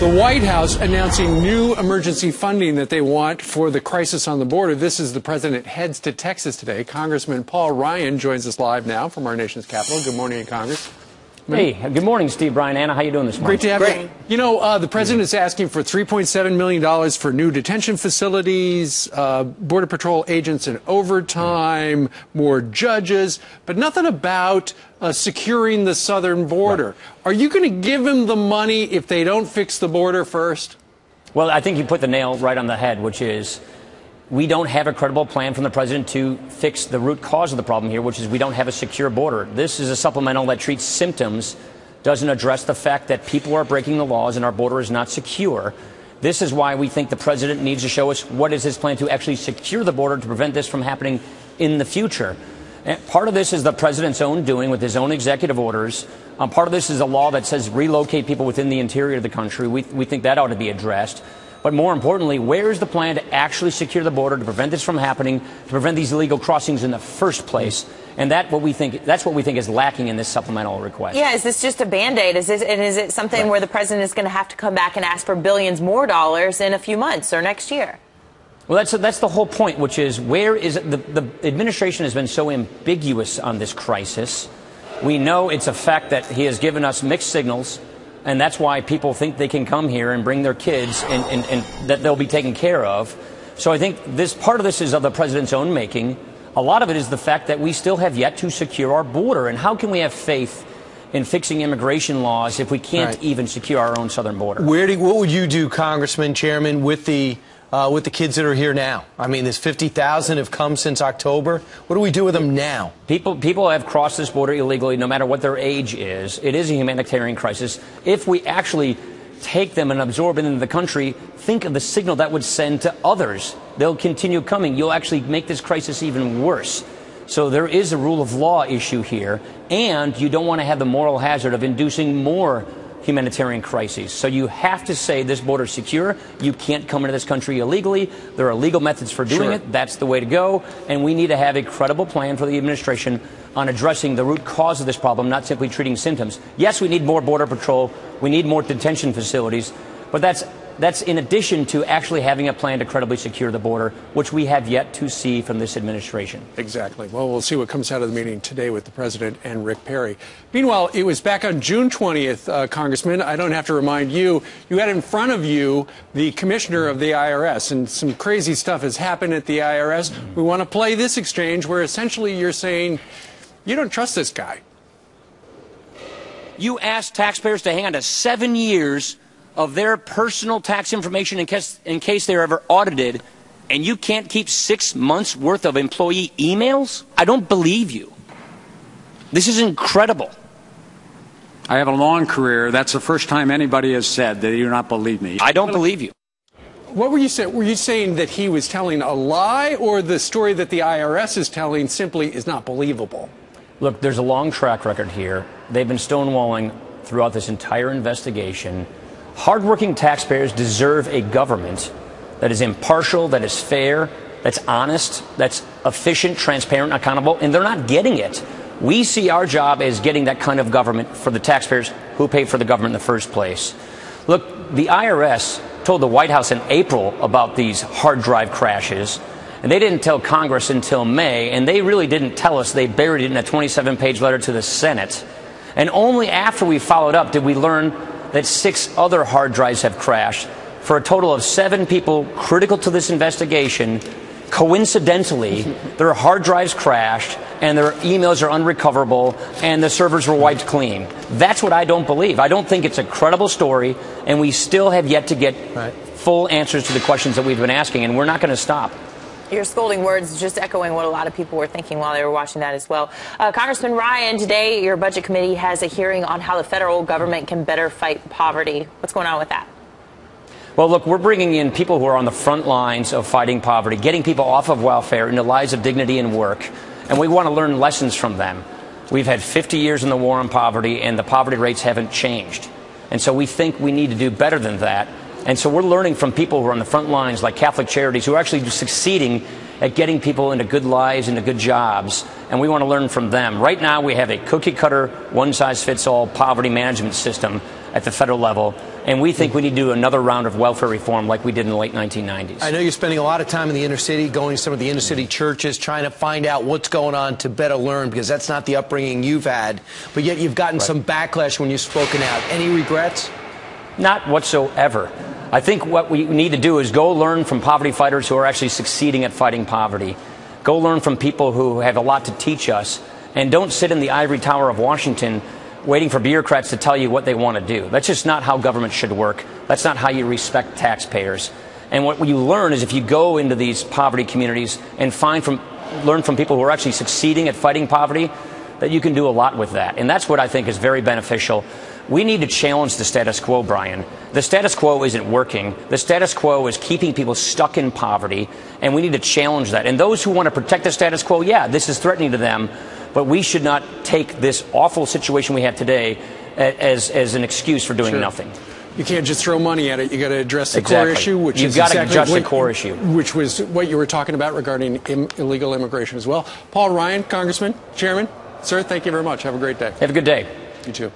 The White House announcing new emergency funding that they want for the crisis on the border. This as the president heads to Texas today. Congressman Paul Ryan joins us live now from our nation's capital. Good morning, Congress. Hey, good morning, Steve, Brian, Anna. How you doing this morning? Great to have you. You know, the president is asking for $3.7 million for new detention facilities, Border Patrol agents in overtime, more judges, but nothing about securing the southern border. Right. Are you going to give him the money if they don't fix the border first? Well, I think you put the nail right on the head, which is we don't have a credible plan from the president to fix the root cause of the problem here, which is we don't have a secure border. This is a supplemental that treats symptoms, doesn't address the fact that people are breaking the laws and our border is not secure. This is why we think the president needs to show us what is his plan to actually secure the border to prevent this from happening in the future. And part of this is the president's own doing with his own executive orders. Part of this is a law that says relocate people within the interior of the country. We think that ought to be addressed. But more importantly, where is the plan to actually secure the border, to prevent this from happening, to prevent these illegal crossings in the first place? And that's what we think is lacking in this supplemental request. Yeah, is this just a Band-Aid? Is it something where the president is going to have to come back and ask for billions more dollars in a few months or next year? Well, that's the whole point, which is where is it? The administration has been so ambiguous on this crisis. We know it's a fact that he has given us mixed signals. And that's why people think they can come here and bring their kids and that they'll be taken care of. So I think part of this is of the president's own making. A lot of it is the fact that we still have yet to secure our border. And how can we have faith in fixing immigration laws if we can't even secure our own southern border? What would you do, Congressman, Chairman, with the kids that are here now? I mean, there's 50,000 have come since October. What do we do with them now? People have crossed this border illegally, no matter what their age is. It is a humanitarian crisis. If we actually take them and absorb them into the country, think of the signal that would send to others. They'll continue coming. You'll actually make this crisis even worse. So there is a rule of law issue here, and you don't want to have the moral hazard of inducing more humanitarian crises. So you have to say this border is secure. You can't come into this country illegally. There are legal methods for doing it. That's the way to go. And we need to have a credible plan for the administration on addressing the root cause of this problem, not simply treating symptoms. Yes, we need more Border Patrol. We need more detention facilities. But that's in addition to actually having a plan to credibly secure the border, which we have yet to see from this administration. Exactly. Well, we'll see what comes out of the meeting today with the president and Rick Perry. Meanwhile, it was back on June 20th, Congressman. I don't have to remind you, you had in front of you the commissioner of the IRS, and some crazy stuff has happened at the IRS. We want to play this exchange where essentially you're saying you don't trust this guy. You asked taxpayers to hang on to 7 years of their personal tax information in case they're ever audited, and you can't keep 6 months worth of employee emails? I don't believe you. This is incredible. I have a long career. That's the first time anybody has said that they do not believe me. I don't believe you. What were you saying? Were you saying that he was telling a lie, or the story that the IRS is telling simply is not believable? Look, there's a long track record here. They've been stonewalling throughout this entire investigation. Hardworking taxpayers deserve a government that is impartial, that is fair, that's honest, that's efficient, transparent, accountable, and they're not getting it. We see our job as getting that kind of government for the taxpayers who pay for the government in the first place. Look, the IRS told the White House in April about these hard drive crashes, and they didn't tell Congress until May, and they really didn't tell us. They buried it in a 27-page letter to the Senate. And only after we followed up did we learn that 6 other hard drives have crashed, for a total of 7 people critical to this investigation. Coincidentally, their hard drives crashed, and their emails are unrecoverable, and the servers were wiped clean. That's what I don't believe. I don't think it's a credible story, and we still have yet to get full answers to the questions that we've been asking, and we're not going to stop. Your scolding words just echoing what a lot of people were thinking while they were watching that as well. Congressman Ryan, today your budget committee has a hearing on how the federal government can better fight poverty. What's going on with that? Well, look, we're bringing in people who are on the front lines of fighting poverty, getting people off of welfare into lives of dignity and work, and we want to learn lessons from them. We've had 50 years in the war on poverty, and the poverty rates haven't changed. And so we think we need to do better than that. And so we're learning from people who are on the front lines, like Catholic Charities, who are actually succeeding at getting people into good lives, into good jobs, and we want to learn from them. Right now, we have a cookie-cutter, one-size-fits-all poverty management system at the federal level. And we think we need to do another round of welfare reform like we did in the late 1990s. I know you're spending a lot of time in the inner city, going to some of the inner city churches, trying to find out what's going on to better learn, because that's not the upbringing you've had. But yet you've gotten some backlash when you've spoken out. Any regrets? Not whatsoever. I think what we need to do is go learn from poverty fighters who are actually succeeding at fighting poverty. Go learn from people who have a lot to teach us. And don't sit in the ivory tower of Washington waiting for bureaucrats to tell you what they want to do. That's just not how government should work. That's not how you respect taxpayers. And what you learn is if you go into these poverty communities and learn from people who are actually succeeding at fighting poverty, that you can do a lot with that. And that's what I think is very beneficial. We need to challenge the status quo, Brian. The status quo isn't working. The status quo is keeping people stuck in poverty, and we need to challenge that. And those who want to protect the status quo, yeah, this is threatening to them, but we should not take this awful situation we have today as an excuse for doing nothing. You can't just throw money at it. You got to address the core issue, which You've is got to exactly address the core issue, which was what you were talking about regarding illegal immigration as well. Paul Ryan, Congressman, Chairman, sir, thank you very much. Have a great day. Have a good day. You too.